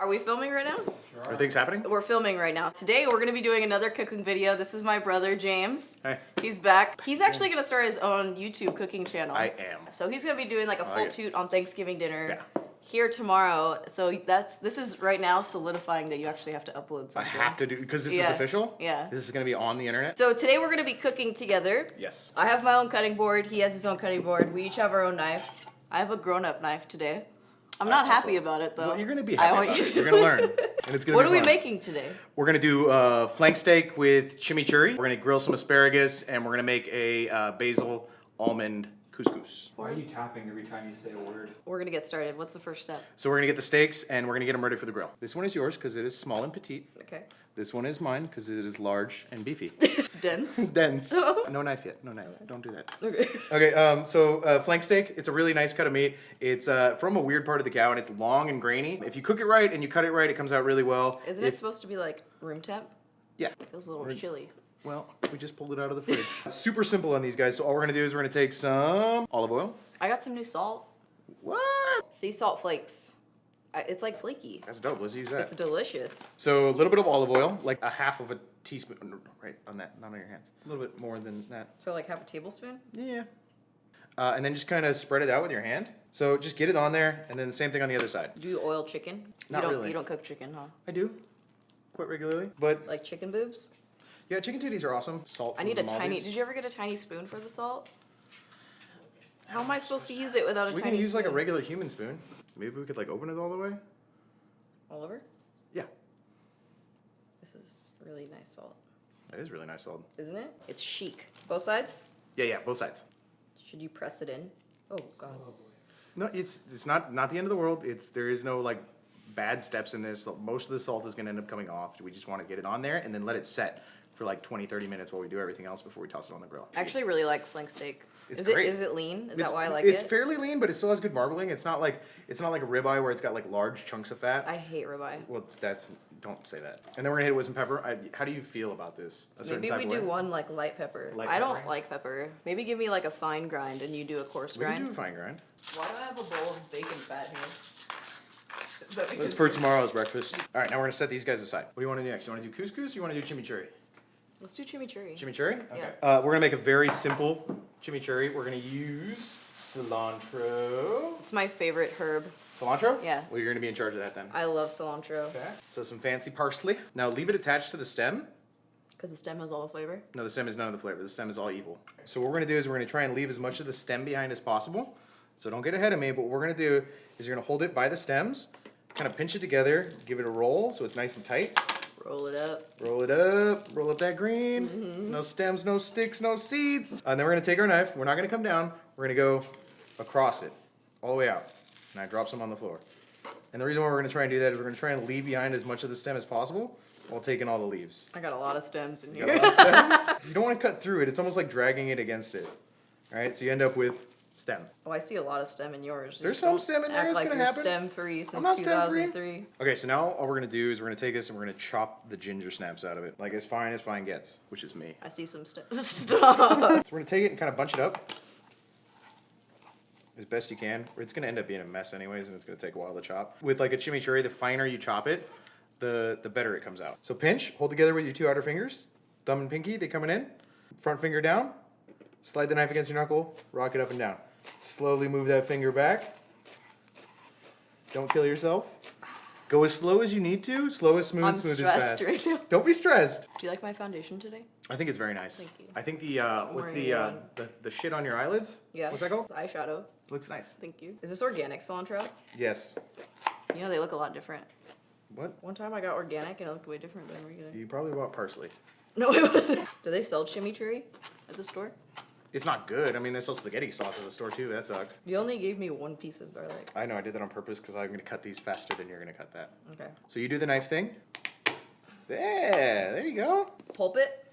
Are we filming right now? Sure. Are things happening? We're filming right now. Today we're going to be doing another cooking video. This is my brother, James. Hey. He's back. He's actually going to start his own YouTube cooking channel. I am. So he's going to be doing like a full toot on Thanksgiving dinner. Yeah. Here tomorrow. So this is right now solidifying that you actually have to upload something. I have to do, because this is official? Yeah. This is going to be on the internet? So today we're going to be cooking together. Yes. I have my own cutting board. He has his own cutting board. We each have our own knife. I have a grown-up knife today. I'm not happy about it though. Well, you're going to be happy about it. You're going to learn. And it's going to What be are we fun. making today? We're going to do flank steak with chimichurri. We're going to grill some asparagus, and we're going to make a basil almond couscous. Why are you tapping every time you say a word? We're going to get started. What's the first step? So we're going to get the steaks, and we're going to get them ready for the grill. This one is yours because it is small and petite. Okay. This one is mine because it is large and beefy. Dense. Dense. No knife yet. No knife. Don't do that. Okay. Okay, so flank steak, it's a really nice cut of meat. It's from a weird part of the cow, and it's long and grainy. If you cook it right and you cut it right, it comes out really well. Isn't it supposed to be like room temp? Yeah. It feels a little chilly. Well, we just pulled it out of the fridge. Super simple on these guys. So all we're going to do is we're going to take some olive oil. I got some new salt. What? Sea salt flakes. It's like flaky. That's dope. Let's use that. It's delicious. So a little bit of olive oil, like a half of a teaspoon, right on that, not on your hands. A little bit more than that. So like half a tablespoon? Yeah. And then just kind of spread it out with your hand. So just get it on there, and then the same thing on the other side. Do you oil chicken? Not really. You don't cook chicken, huh? I do, quite regularly. But Like chicken boobs? yeah, chicken titties are awesome. Salt. I need a from the tiny. Maldives. Did you ever get a tiny spoon for the salt? How am I supposed to use it without a We tiny can use spoon? like a regular human spoon. Maybe we could like open it all the way. Oliver? Yeah, This is really nice salt. that is really nice salt. Isn't it? It's chic. Both sides? Yeah, both sides. Should you press it in? Oh, God. No, it's not the end of the world. There is no like bad steps in this. Most of the salt is going to end up coming off. We just want to get it on there and then let it set for like 20-30 minutes while we do everything else before we toss it on the grill. I actually really like flank steak. It's Is great. it lean? Is that why I like It's it? fairly lean, but it still has good marbling. It's not like a ribeye where it's got like large chunks of fat. I hate ribeye. Well, don't say that. And then we're gonna hit it with some pepper. How do you feel about this? A certain Maybe type we of do way? one like light pepper. Light I don't pepper? like pepper. Maybe give me like a fine grind and you do a coarse We grind. can do a fine grind. Why do I have a bowl of bacon fat here? Is that because- That's for tomorrow's breakfast. All right, now we're gonna set these guys aside. What do you want to do next? You want to do couscous or you want to do chimichurri? Let's do chimichurri. Chimichurri? Okay. Yeah. We're gonna make a very simple chimichurri. We're gonna use cilantro. It's my favorite herb. Cilantro? Yeah. Well, you're gonna be in charge of that then. I love cilantro. Okay. So some fancy parsley. Now leave it attached to the stem. Because the stem has all the flavor. No, the stem is none of the flavor. The stem is all evil. So what we're gonna do is we're gonna try and leave as much of the stem behind as possible. So don't get ahead of me, but what we're gonna do is you're gonna hold it by the stems, kind of pinch it together, give it a roll so it's nice and tight. Roll it up. Roll it up, roll up that green. Mm-hmm. No stems, no sticks, no seeds. And then we're gonna take our knife, we're not gonna come down, we're gonna go across it, all the way out. And I drop some on the floor. And the reason why we're gonna try and do that is we're gonna try and leave behind as much of the stem as possible while taking all the leaves. I got a lot of stems in You here. got a lot of stems? You don't wanna cut through it, it's almost like dragging it against it. All right, so you end up with stem. Oh, I see a lot of stem in yours. There's You some don't stem in there, act it's like gonna you're happen. stem-free since not stem-free. 2003. Okay, so now all we're gonna do is we're gonna take this and we're gonna chop the ginger snaps out of it. Like as fine gets, which is me. I see some stems. Stop. So we're gonna take it and kind of bunch it up as best you can. It's gonna end up being a mess anyways, and it's gonna take a while to chop. With like a chimichurri, the finer you chop it, the better it comes out. So pinch, hold together with your two outer fingers, thumb and pinky, they coming in. Front finger down, slide the knife against your knuckle, rock it up and down. Slowly move that finger back. Don't kill yourself. Go as slow as you need to, slow as smooth, I'm smooth as stressed fast. right now. Don't be stressed. Do you like my foundation today? I think it's very nice. Thank you. I think the what's wearing the shit on your eyelids? Yeah. What's that called? It's eyeshadow. Looks nice. Thank you. Is this organic cilantro? Yes. You know, they look a lot different. What? One time I got organic and it looked way different than regular. You probably bought parsley. No, it wasn't. Do they sell chimichurri at the store? It's not good. I mean, they sell spaghetti sauce at the store too. That sucks. You only gave me one piece of garlic. I know. I did that on purpose because I'm gonna cut these faster than you're gonna cut that. Okay. So you do the knife thing. There you go. Pulp it,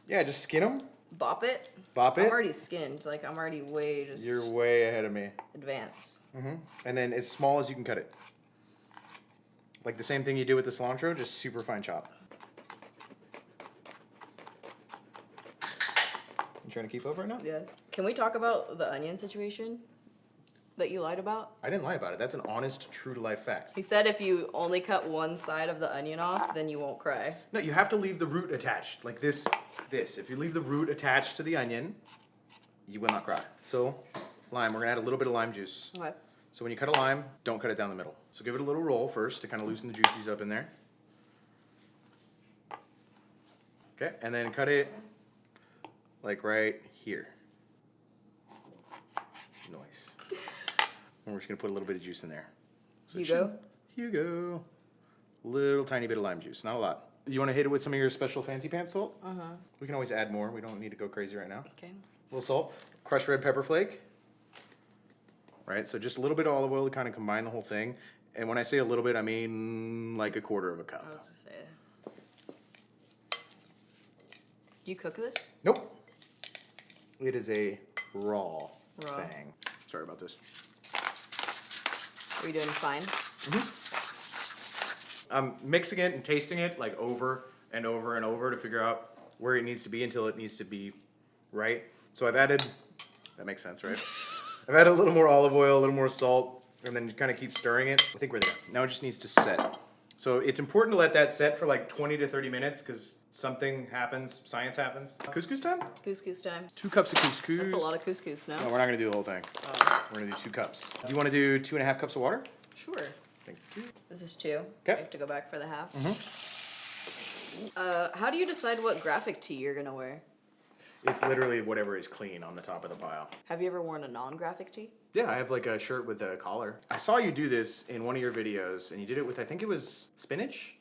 Yeah, just skin them. bop it. Bop I'm it. already skinned. Like, I'm already way just You're way ahead of me. advanced. And then as small as you can cut it. Like the same thing you do with the cilantro, just super fine chop. You trying to keep up right now? Yeah. Can we talk about the onion situation? that you lied about? I didn't lie about it. That's an honest, true to life fact. He said if you only cut one side of the onion off, then you won't cry. No, you have to leave the root attached. Like this. If you leave the root attached to the onion, you will not cry. So, lime. We're gonna add a little bit of lime juice. Okay. So when you cut a lime, don't cut it down the middle. So give it a little roll first to kind of loosen the juices up in there. Okay, and then cut it like right here. Nice. And we're just gonna put a little bit of juice in there. So Hugo. Little tiny bit of lime juice, not a lot. You wanna hit it with some of your special fancy pants salt? We can always add more. We don't need to go crazy right now. Okay. A little salt, crushed red pepper flake. Right, so just a little bit of olive oil to kind of combine the whole thing. And when I say a little bit, I mean like a quarter of a cup. I was just saying. Do you cook this? Nope. It is a raw thing. Sorry about this. Are you doing fine? I'm mixing it and tasting it like over and over and over to figure out where it needs to be until it needs to be right. So I've added, that makes sense, right? I've added a little more olive oil, a little more salt, and then you kind of keep stirring it. I think we're there. Now it just needs to set. So it's important to let that set for like 20 to 30 minutes because something happens, science happens. Couscous time? Couscous time. 2 cups of couscous. That's a lot of couscous now. No, we're not gonna do the whole thing. We're gonna do 2 cups. Do you wanna do 2.5 cups of water? Sure. Thank you. This is 2. Okay. I have to go back for the half. How do you decide what graphic tee you're gonna wear? It's literally whatever is clean on the top of the pile. Have you ever worn a non-graphic tee? Yeah, I have like a shirt with a collar. I saw you do this in one of your videos, and you did it with, I think it was spinach?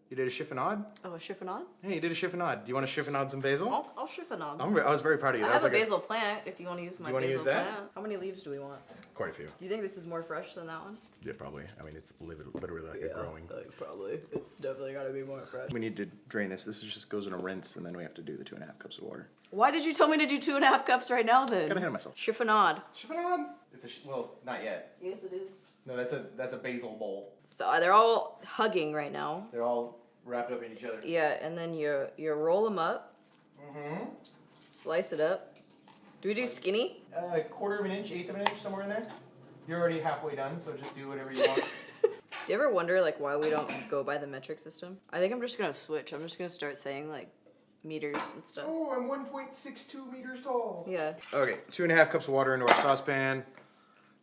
You did a chiffonade? Oh, a chiffonade? Hey, you did a chiffonade. Do you want to chiffonade some basil? I'll chiffonade. I was very proud of you. I That have was a like basil plant if you want to use my you wanna basil use that? plant. How many leaves do we want? Quite a few. Do you think this is more fresh than that one? Yeah, probably. I mean, it's literally like a growing. Probably. It's definitely gotta be more fresh. We need to drain this. This just goes in a rinse, and then we have to do the 2.5 cups of water. Why did you tell me to do 2.5 cups right now then? Got ahead of myself. Chiffonade. Chiffonade. It's well, not yet. Yes, it is. No, that's a basil bowl. So they're all hugging right now. They're all wrapped up in each other. Yeah, and then you roll them up. Slice it up. Do we do skinny? A quarter of an inch, eighth of an inch, somewhere in there. You're already halfway done, so just do whatever you want. Do you ever wonder like why we don't go by the metric system? I think I'm just gonna switch. I'm just gonna start saying like meters and stuff. Oh, I'm 1.62 meters tall. Yeah. Okay, 2.5 cups of water into our saucepan.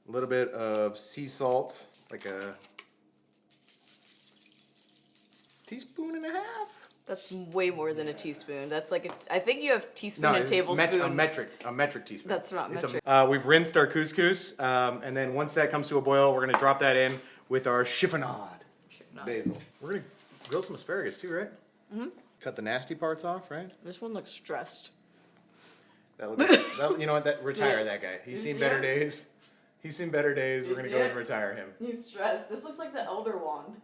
A little bit of sea salt, like a teaspoon and a half. That's way more than a teaspoon. That's like I think you have teaspoon and it's tablespoon. a metric teaspoon. That's not metric. We've rinsed our couscous, and then once that comes to a boil, we're gonna drop that in with our chiffonade. Basil. We're gonna grill some asparagus too, right? Cut the nasty parts off, right? This one looks stressed. You know what? Retire that guy. He's seen better days. He's seen better days. We're gonna go ahead and retire him. He's stressed. This looks like the Elder Wand.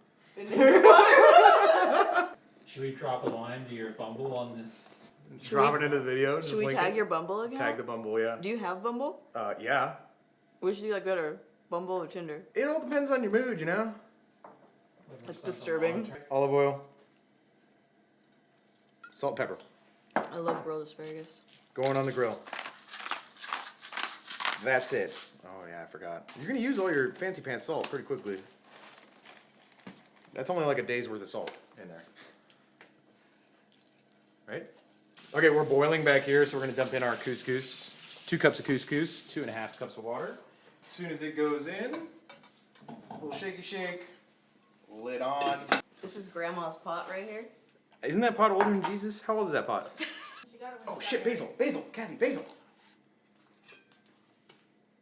Should we drop a line to your Bumble on this? Drop it into the video. Should we tag your Bumble again? Tag the Bumble, yeah. Do you have Bumble? Yeah. Which do you like better, Bumble or Tinder? It all depends on your mood, you know. That's disturbing. Olive oil. Salt, pepper. I love grilled asparagus. Going on the grill. That's it. Oh yeah, I forgot. You're gonna use all your fancy pants salt pretty quickly. That's only like a day's worth of salt in there. Right? Okay, we're boiling back here, so we're gonna dump in our couscous. 2 cups of couscous, 2.5 cups of water. As soon as it goes in, a little shaky shake, lid on. This is Grandma's pot right here. Isn't that pot older than Jesus? How old is that pot? Oh shit, basil, Kathy, basil.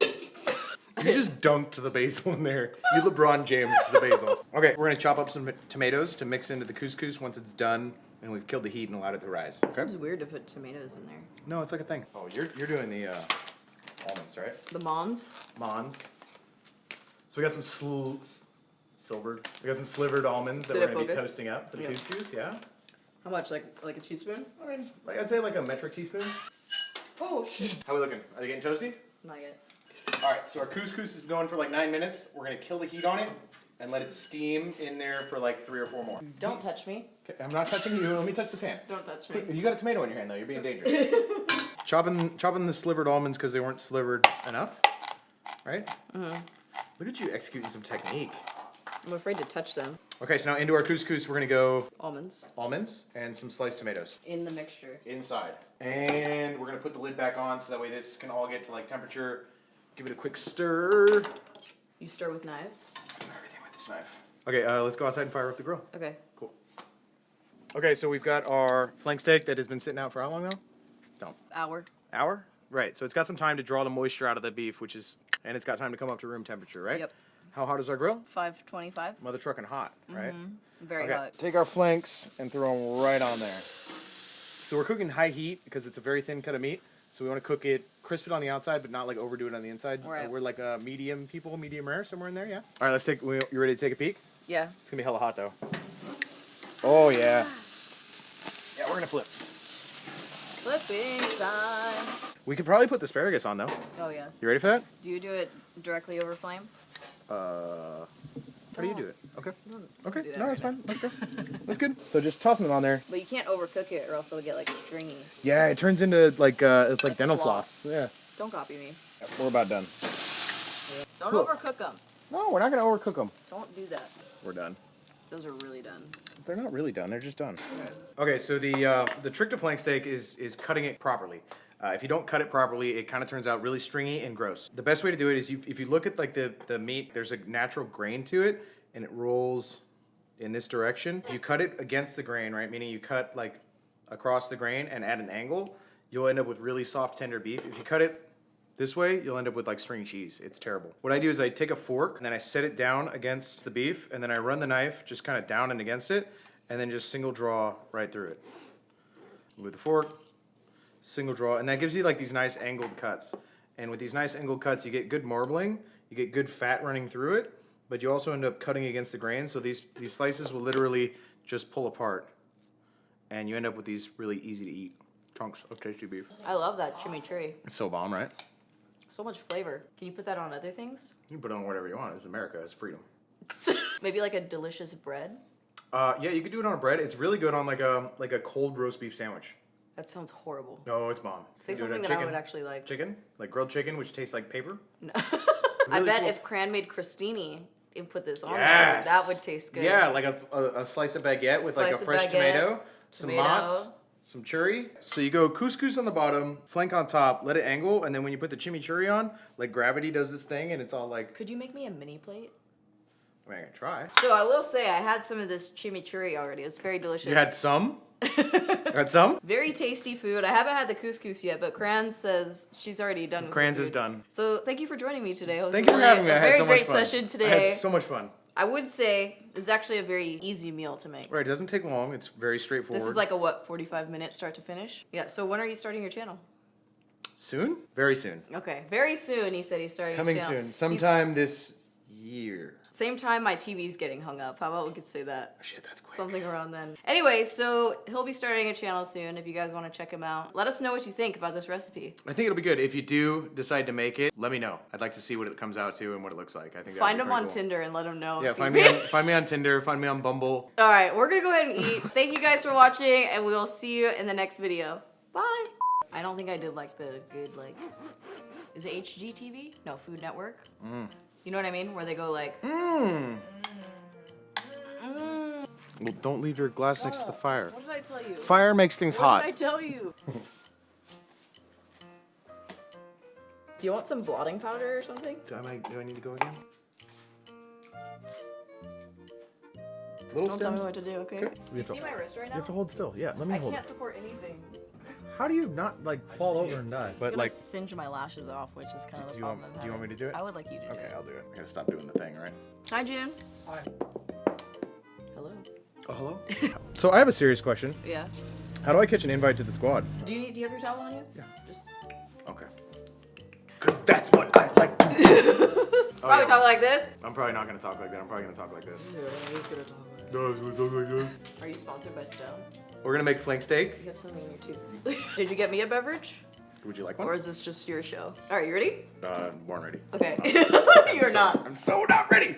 You just dunked the basil in there. You LeBron James the basil. Okay, we're gonna chop up some tomatoes to mix into the couscous once it's done and we've killed the heat and allowed it to rise. Okay? Seems weird to put tomatoes in there. No, it's like a thing. Oh, you're doing the almonds, right? The Mons? Mons. So we got some Slivered. We got some slivered almonds that Did we're it gonna be focus? toasting up for the couscous, yeah. How much? Like a teaspoon? I mean, I'd say like a metric teaspoon. Oh shit. How we looking? Are they getting toasty? Not yet. All right, so our couscous is going for like 9 minutes. We're gonna kill the heat on it and let it steam in there for like 3 or 4 more. Don't touch me. Okay, I'm not touching you. Let me touch the pan. Don't touch me. You got a tomato in your hand though. You're being dangerous. chopping the slivered almonds because they weren't slivered enough. All right? Look at you executing some technique. I'm afraid to touch them. Okay, so now into our couscous, we're gonna go Almonds. almonds and some sliced tomatoes. In the mixture. Inside. And we're gonna put the lid back on so that way this can all get to like temperature. Give it a quick stir. You stir with knives? Everything with this knife. Okay, let's go outside and fire up the grill. Okay. Cool. Okay, so we've got our flank steak that has been sitting out for how long now? Don't. Hour? Right, so it's got some time to draw the moisture out of the beef, and it's got time to come up to room temperature, right? Yep. How hot is our grill? 525. Mother trucking hot, right? Very hot. Take our flanks and throw them right on there. So we're cooking high heat because it's a very thin cut of meat. So we want to cook it, crisp it on the outside, but not like overdo it on the inside. Right. We're like a medium rare, somewhere in there, yeah? All right, you ready to take a peek? Yeah. It's gonna be hella hot though. Oh yeah. Yeah, we're gonna flip. Flipping time. We could probably put the asparagus on though. Oh yeah. You ready for that? Do you do it directly over flame? How do you do it? Okay. Okay. do that No, right that's fine. Okay. That's good. So just tossing it on there. But you can't overcook it or else it'll get like stringy. Yeah, it turns into like it's like dental floss. floss. Yeah. Don't copy me. We're about done. Don't Cool. overcook them. No, we're not gonna overcook them. Don't do that. We're done. Those are really done. They're not really done. They're just done. Okay, so the trick to flank steak is cutting it properly. If you don't cut it properly, it kind of turns out really stringy and gross. The best way to do it is if you look at like the meat, there's a natural grain to it, and it rolls in this direction. If you cut it against the grain, right, meaning you cut like across the grain and at an angle, you'll end up with really soft, tender beef. If you cut it this way, you'll end up with like string cheese. It's terrible. What I do is I take a fork and then I set it down against the beef, and then I run the knife just kind of down and against it, and then just single draw right through it. With the fork, single draw, and that gives you like these nice angled cuts. And with these nice angled cuts, you get good marbling, you get good fat running through it, but you also end up cutting against the grain, so these slices will literally just pull apart, and you end up with these really easy to eat chunks of tasty beef. I love that chimichurri. It's so bomb, right? So much flavor. Can you put that on other things? You can put it on whatever you want. It's America. It's freedom. Maybe like a delicious bread? Yeah, you could do it on a bread. It's really good on like a cold roast beef sandwich. That sounds horrible. No, it's bomb. Say You do it something on that I would actually like. Chicken? Like grilled chicken, which tastes like paper? No. I Really bet cool. if Cran made crostini and put this on there, Yes. that would taste good. Yeah, like a slice of baguette with like a Slice of fresh baguette, tomato, some tomato. mozz, some churri. So you go couscous on the bottom, flank on top, let it angle, and then when you put the chimichurri on, like gravity does this thing, and it's all like, Could you make me a mini plate? I mean, I can try. So I will say I had some of this chimichurri already. It's very delicious. You had some? You had some? Very tasty food. I haven't had the couscous yet, but Kran says she's already done with Kran's the is food. done. So thank you for joining me today. It was Thank you for having me. I a had very so much great fun. session today. I had so much fun. I would say it's actually a very easy meal to make. Right, it doesn't take long. It's very straightforward. This is like a 45-minute start to finish? Yeah, so when are you starting your channel? Soon? Very soon. Okay, very soon he said he's starting Coming his channel. soon. Sometime this year. Same time my TV's getting hung up. How about we could say that? Oh, shit, that's quick. Something around then. Anyway, so he'll be starting a channel soon if you guys want to check him out. Let us know what you think about this recipe. I think it'll be good. If you do decide to make it, let me know. I'd like to see what it comes out to and what it looks like. I think Find that'd him be on pretty cool. Tinder and let him know. Yeah, if find he- me on Tinder, find me on Bumble. All right, we're gonna go ahead and eat. Thank you guys for watching, and we will see you in the next video. Bye. I don't think I did like the good is it HGTV? No, Food Network. You know what I mean? Where they go like. Well, don't leave your glass next to the fire. What did I tell you? Fire makes things What hot. did I tell you? Do you want some blotting powder or something? Do I need to go again? Little Don't tell me stems. what to do, okay? Okay. You see my wrist right You now? have to hold still. Yeah, let me I hold can't it. support anything. How do you not like fall over and die? It's But gonna like, singe my lashes off, which is kind of the do you problem. want me to do it? I would like you to do Okay, it. I'll do it. I gotta stop doing the thing, right? Hi, June. Hi. Hello. Oh, hello. So I have a serious question. Yeah. How do I catch an invite to the squad? Do you have your towel on you? Yeah. Just Okay. Cause that's what I like to do. probably talk like this. I'm probably not gonna talk like that. I'm probably gonna talk like this. Yeah, he's gonna talk like that. No, I'm gonna talk like this. Are you sponsored by Stone? We're gonna make flank steak. You have something in your tooth. Did you get me a beverage? Would you like Or one? is this just your show? All right, you ready? Born ready. Okay. You're So- not. I'm so not ready.